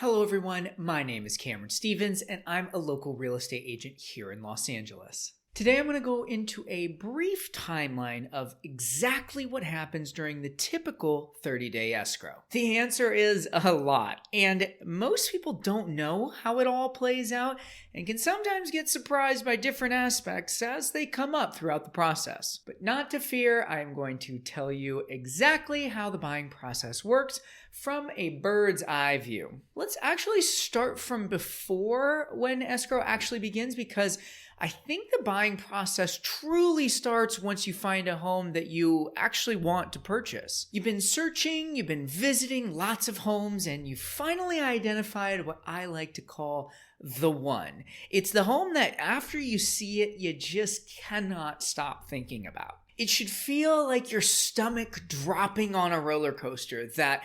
Hello everyone, my name is Cameron Stevens and I'm a local real estate agent here in Los Angeles. Today I'm going to go into a brief timeline of exactly what happens during the typical 30-day escrow. The answer is a lot, and most people don't know how it all plays out and can sometimes get surprised by different aspects as they come up throughout the process. But not to fear, I'm going to tell you exactly how the buying process works from a bird's eye view. Let's actually start from before when escrow actually begins, because I think the buying process truly starts once you find a home that you actually want to purchase. You've been searching, you've been visiting lots of homes, and you finally identified what I like to call the one. It's the home that after you see it, you just cannot stop thinking about. It should feel like your stomach dropping on a roller coaster, that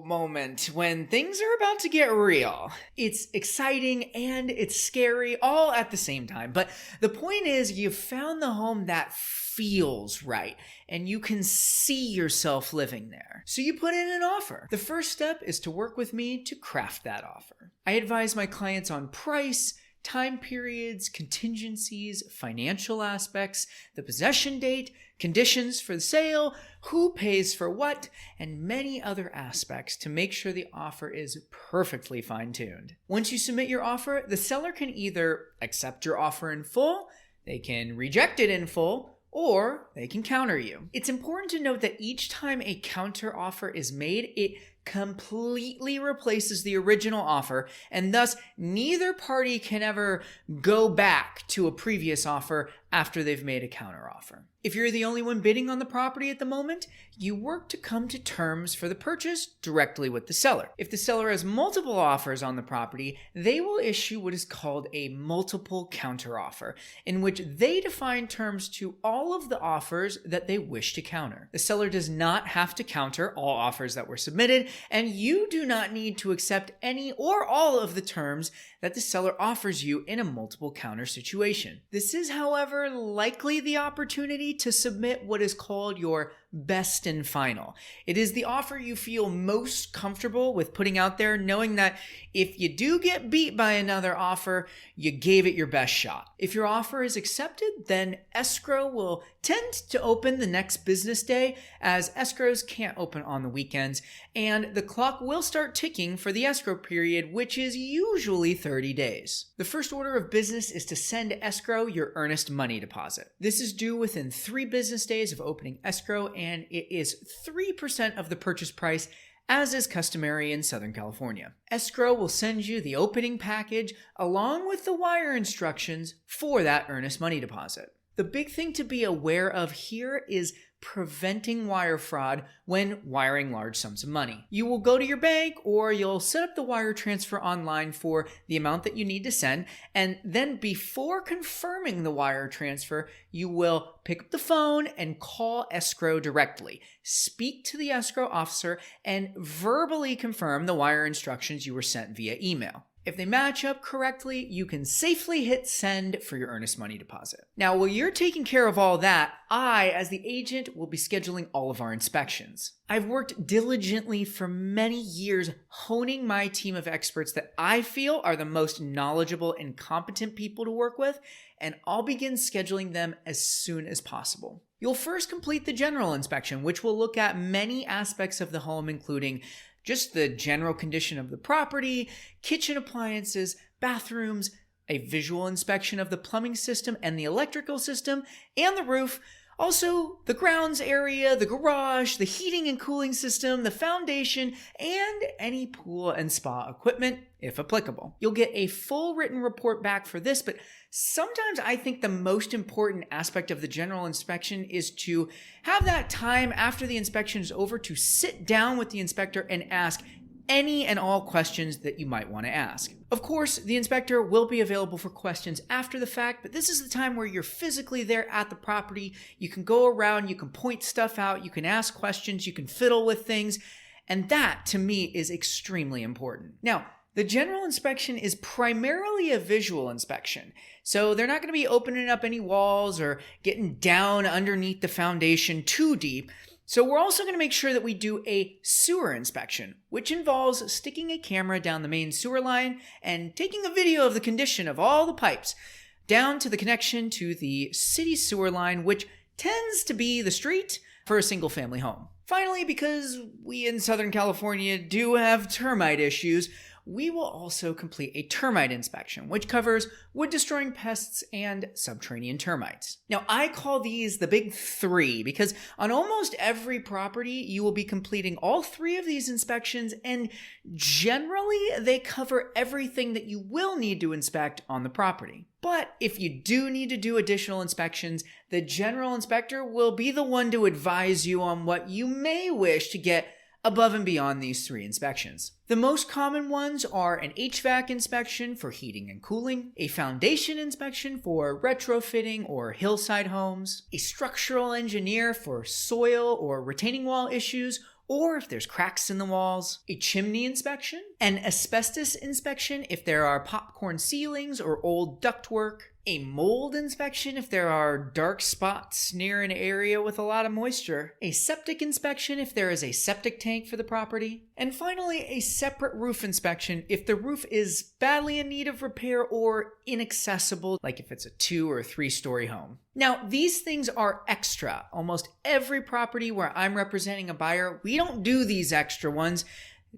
moment when things are about to get real. It's exciting and it's scary all at the same time. But the point is, you've found the home that feels right and you can see yourself living there. So you put in an offer. The first step is to work with me to craft that offer. I advise my clients on price, time periods, contingencies, financial aspects, the possession date, conditions for the sale, who pays for what, and many other aspects to make sure the offer is perfectly fine-tuned. Once you submit your offer, the seller can either accept your offer in full, they can reject it in full, or they can counter you. It's important to note that each time a counter offer is made, it completely replaces the original offer, and thus neither party can ever go back to a previous offer after they've made a counter offer. If you're the only one bidding on the property at the moment, you work to come to terms for the purchase directly with the seller. If the seller has multiple offers on the property, they will issue what is called a multiple counter offer, in which they define terms to all of the offers that they wish to counter. The seller does not have to counter all offers that were submitted, and you do not need to accept any or all of the terms that the seller offers you in a multiple counter situation. This is, however, likely the opportunity to submit what is called your best and final. It is the offer you feel most comfortable with putting out there, knowing that if you do get beat by another offer, you gave it your best shot. If your offer is accepted, then escrow will tend to open the next business day, as escrows can't open on the weekends, and the clock will start ticking for the escrow period, which is usually 30 days. The first order of business is to send escrow your earnest money deposit. This is due within 3 business days of opening escrow, and it is 3% of the purchase price, as is customary in Southern California. Escrow will send you the opening package along with the wire instructions for that earnest money deposit. The big thing to be aware of here is preventing wire fraud when wiring large sums of money. You will go to your bank or you'll set up the wire transfer online for the amount that you need to send, and then before confirming the wire transfer, you will pick up the phone and call escrow directly. Speak to the escrow officer and verbally confirm the wire instructions you were sent via email. If they match up correctly, you can safely hit send for your earnest money deposit. Now, while you're taking care of all that, I, as the agent, will be scheduling all of our inspections. I've worked diligently for many years honing my team of experts that I feel are the most knowledgeable and competent people to work with, and I'll begin scheduling them as soon as possible. You'll first complete the general inspection, which will look at many aspects of the home, including just the general condition of the property, kitchen appliances, bathrooms, a visual inspection of the plumbing system and the electrical system, and the roof, also the grounds area, the garage, the heating and cooling system, the foundation, and any pool and spa equipment, if applicable. You'll get a full written report back for this, but sometimes I think the most important aspect of the general inspection is to have that time after the inspection is over to sit down with the inspector and ask any and all questions that you might want to ask. Of course, the inspector will be available for questions after the fact, but this is the time where you're physically there at the property. You can go around, you can point stuff out, you can ask questions, you can fiddle with things, and that, to me, is extremely important. Now, the general inspection is primarily a visual inspection, so they're not going to be opening up any walls or getting down underneath the foundation too deep. So we're also going to make sure that we do a sewer inspection, which involves sticking a camera down the main sewer line and taking a video of the condition of all the pipes down to the connection to the city sewer line, which tends to be the street for a single family home. Finally, because we in Southern California do have termite issues, we will also complete a termite inspection, which covers wood-destroying pests and subterranean termites. Now, I call these the big three because on almost every property, you will be completing all three of these inspections, and generally, they cover everything that you will need to inspect on the property. But if you do need to do additional inspections, the general inspector will be the one to advise you on what you may wish to get above and beyond these three inspections. The most common ones are an HVAC inspection for heating and cooling, a foundation inspection for retrofitting or hillside homes, a structural engineer for soil or retaining wall issues, or if there's cracks in the walls, a chimney inspection, an asbestos inspection if there are popcorn ceilings or old ductwork, a mold inspection if there are dark spots near an area with a lot of moisture, a septic inspection if there is a septic tank for the property, and finally a separate roof inspection if the roof is badly in need of repair or inaccessible, like if it's a 2 or 3-story home. Now, these things are extra. Almost every property where I'm representing a buyer, we don't do these extra ones.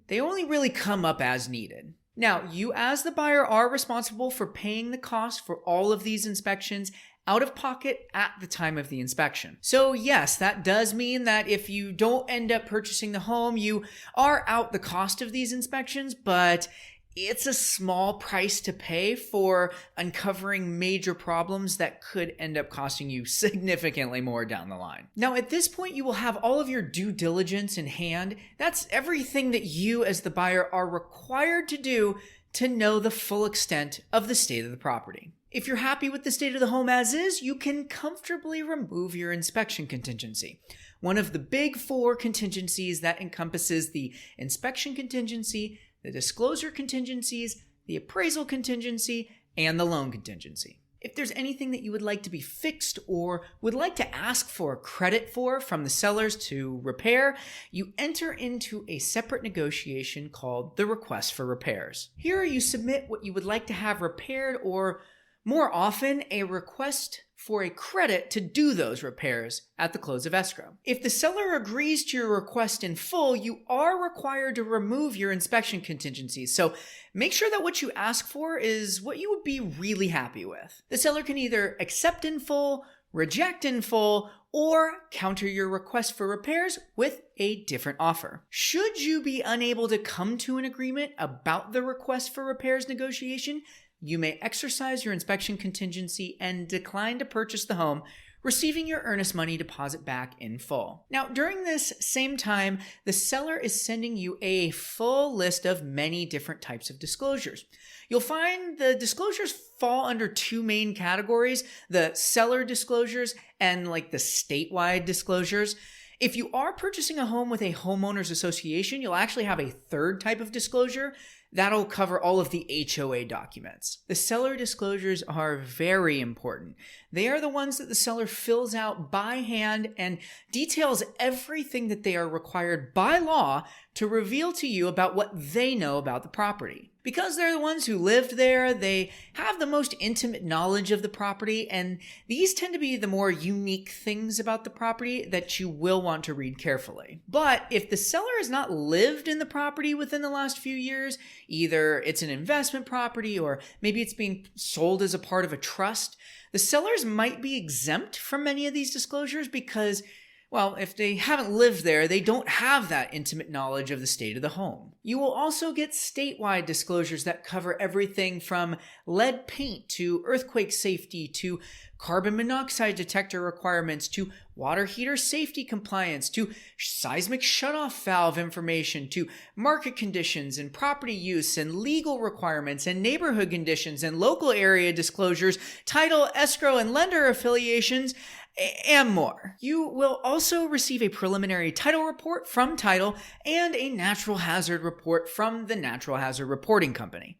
They only really come up as needed. Now, you as the buyer are responsible for paying the cost for all of these inspections out of pocket at the time of the inspection. So yes, that does mean that if you don't end up purchasing the home, you are out the cost of these inspections, but it's a small price to pay for uncovering major problems that could end up costing you significantly more down the line. Now, at this point, you will have all of your due diligence in hand. That's everything that you as the buyer are required to do to know the full extent of the state of the property. If you're happy with the state of the home as is, you can comfortably remove your inspection contingency. One of the big 4 contingencies that encompasses the inspection contingency, the disclosure contingencies, the appraisal contingency, and the loan contingency. If there's anything that you would like to be fixed or would like to ask for credit for from the sellers to repair, you enter into a separate negotiation called the request for repairs. Here you submit what you would like to have repaired, or more often, a request for a credit to do those repairs at the close of escrow. If the seller agrees to your request in full, you are required to remove your inspection contingencies. So make sure that what you ask for is what you would be really happy with. The seller can either accept in full, reject in full, or counter your request for repairs with a different offer. Should you be unable to come to an agreement about the request for repairs negotiation, you may exercise your inspection contingency and decline to purchase the home, receiving your earnest money deposit back in full. Now, during this same time, the seller is sending you a full list of many different types of disclosures. You'll find the disclosures fall under 2 main categories, the seller disclosures and the statewide disclosures. If you are purchasing a home with a homeowners association, you'll actually have a 3rd type of disclosure. That'll cover all of the HOA documents. The seller disclosures are very important. They are the ones that the seller fills out by hand and details everything that they are required by law to reveal to you about what they know about the property. Because they're the ones who lived there, they have the most intimate knowledge of the property, and these tend to be the more unique things about the property that you will want to read carefully. But if the seller has not lived in the property within the last few years, either it's an investment property or maybe it's being sold as a part of a trust, the sellers might be exempt from many of these disclosures because, well, if they haven't lived there, they don't have that intimate knowledge of the state of the home. You will also get statewide disclosures that cover everything from lead paint to earthquake safety to carbon monoxide detector requirements to water heater safety compliance to seismic shutoff valve information to market conditions and property use and legal requirements and neighborhood conditions and local area disclosures, title, escrow, and lender affiliations, and more. You will also receive a preliminary title report from Title and a natural hazard report from the Natural Hazard Reporting Company.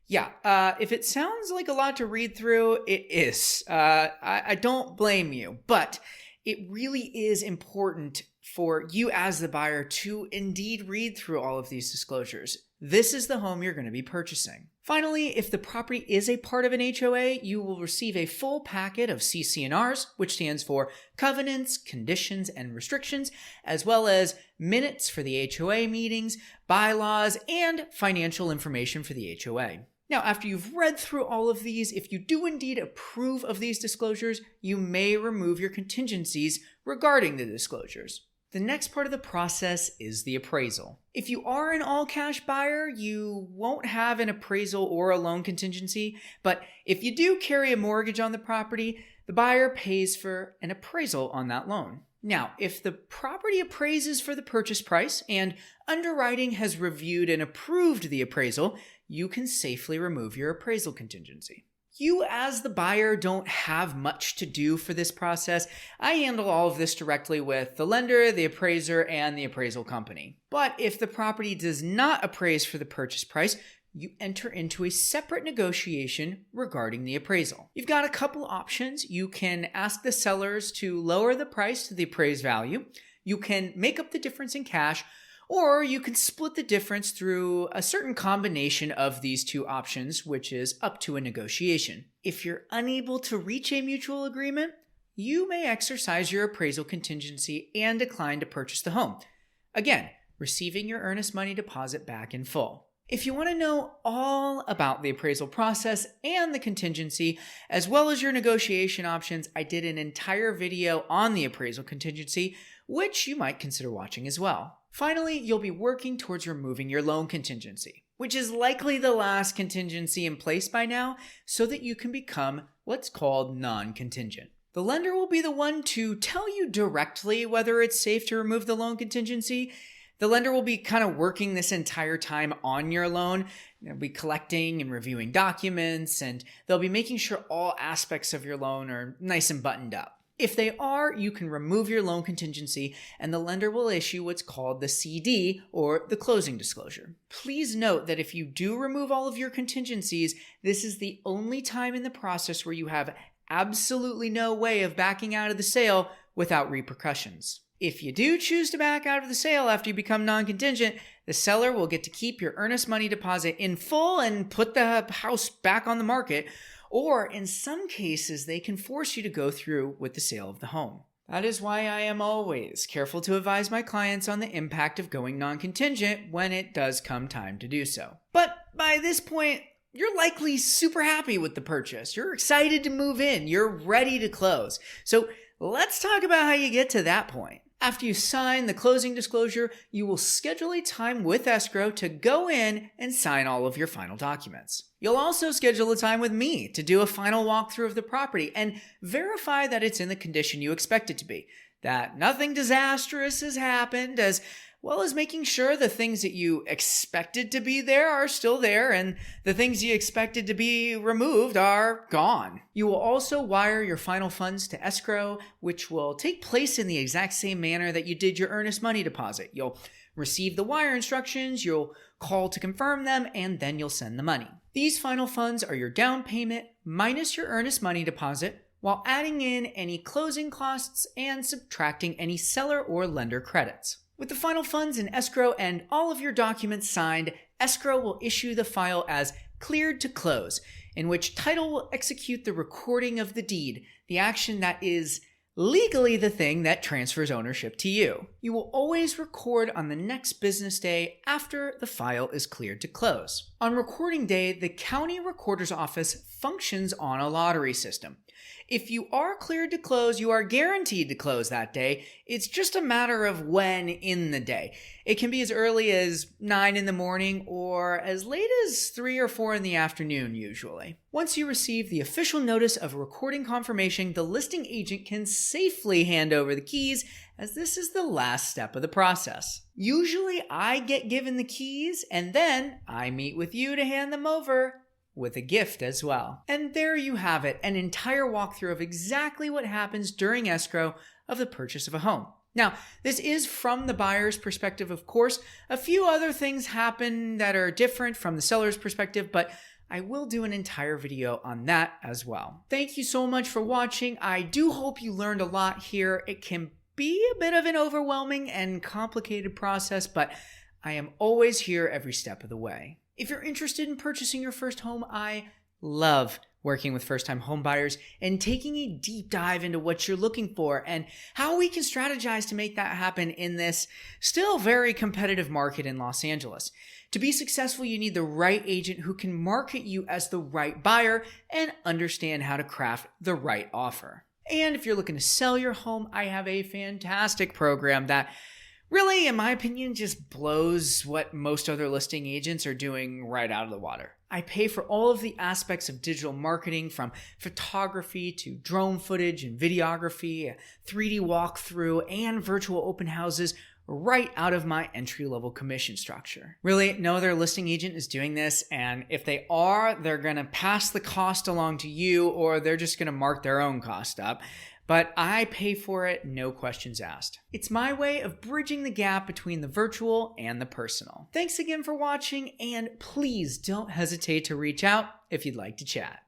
Yeah, if it sounds like a lot to read through, it is. I don't blame you, but it really is important for you as the buyer to indeed read through all of these disclosures. This is the home you're going to be purchasing. Finally, if the property is a part of an HOA, you will receive a full packet of CC&Rs, which stands for covenants, conditions, and restrictions, as well as minutes for the HOA meetings, bylaws, and financial information for the HOA. Now, after you've read through all of these, if you do indeed approve of these disclosures, you may remove your contingencies regarding the disclosures. The next part of the process is the appraisal. If you are an all-cash buyer, you won't have an appraisal or a loan contingency, but if you do carry a mortgage on the property, the buyer pays for an appraisal on that loan. Now, if the property appraises for the purchase price and underwriting has reviewed and approved the appraisal, you can safely remove your appraisal contingency. You as the buyer don't have much to do for this process. I handle all of this directly with the lender, the appraiser, and the appraisal company. But if the property does not appraise for the purchase price, you enter into a separate negotiation regarding the appraisal. You've got a couple options. You can ask the sellers to lower the price to the appraised value. You can make up the difference in cash, or you can split the difference through a certain combination of these two options, which is up to a negotiation. If you're unable to reach a mutual agreement, you may exercise your appraisal contingency and decline to purchase the home. Again, receiving your earnest money deposit back in full. If you want to know all about the appraisal process and the contingency, as well as your negotiation options, I did an entire video on the appraisal contingency, which you might consider watching as well. Finally, you'll be working towards removing your loan contingency, which is likely the last contingency in place by now, so that you can become what's called non-contingent. The lender will be the one to tell you directly whether it's safe to remove the loan contingency. The lender will be kind of working this entire time on your loan. They'll be collecting and reviewing documents, and they'll be making sure all aspects of your loan are nice and buttoned up. If they are, you can remove your loan contingency, and the lender will issue what's called the CD, or the closing disclosure. Please note that if you do remove all of your contingencies, this is the only time in the process where you have absolutely no way of backing out of the sale without repercussions. If you do choose to back out of the sale after you become non-contingent, the seller will get to keep your earnest money deposit in full and put the house back on the market, or in some cases, they can force you to go through with the sale of the home. That is why I am always careful to advise my clients on the impact of going non-contingent when it does come time to do so. But by this point, you're likely super happy with the purchase. You're excited to move in. You're ready to close. So let's talk about how you get to that point. After you sign the closing disclosure, you will schedule a time with escrow to go in and sign all of your final documents. You'll also schedule a time with me to do a final walkthrough of the property and verify that it's in the condition you expect it to be, that nothing disastrous has happened, as well as making sure the things that you expected to be there are still there and the things you expected to be removed are gone. You will also wire your final funds to escrow, which will take place in the exact same manner that you did your earnest money deposit. You'll receive the wire instructions, you'll call to confirm them, and then you'll send the money. These final funds are your down payment minus your earnest money deposit, while adding in any closing costs and subtracting any seller or lender credits. With the final funds in escrow and all of your documents signed, escrow will issue the file as cleared to close, in which title will execute the recording of the deed, the action that is legally the thing that transfers ownership to you. You will always record on the next business day after the file is cleared to close. On recording day, the county recorder's office functions on a lottery system. If you are cleared to close, you are guaranteed to close that day. It's just a matter of when in the day. It can be as early as 9 in the morning or as late as 3 or 4 in the afternoon usually. Once you receive the official notice of recording confirmation, the listing agent can safely hand over the keys, as this is the last step of the process. Usually I get given the keys and then I meet with you to hand them over, with a gift as well. And there you have it, an entire walkthrough of exactly what happens during escrow of the purchase of a home. Now, this is from the buyer's perspective, of course. A few other things happen that are different from the seller's perspective, but I will do an entire video on that as well. Thank you so much for watching. I do hope you learned a lot here. It can be a bit of an overwhelming and complicated process, but I am always here every step of the way. If you're interested in purchasing your first home, I love working with first-time home buyers and taking a deep dive into what you're looking for and how we can strategize to make that happen in this still very competitive market in Los Angeles. To be successful, you need the right agent who can market you as the right buyer and understand how to craft the right offer. And if you're looking to sell your home, I have a fantastic program that really, in my opinion, just blows what most other listing agents are doing right out of the water. I pay for all of the aspects of digital marketing, from photography to drone footage and videography, a 3D walkthrough, and virtual open houses right out of my entry-level commission structure. Really, no other listing agent is doing this, and if they are, they're going to pass the cost along to you, or they're just going to mark their own cost up. But I pay for it, no questions asked. It's my way of bridging the gap between the virtual and the personal. Thanks again for watching, and please don't hesitate to reach out if you'd like to chat.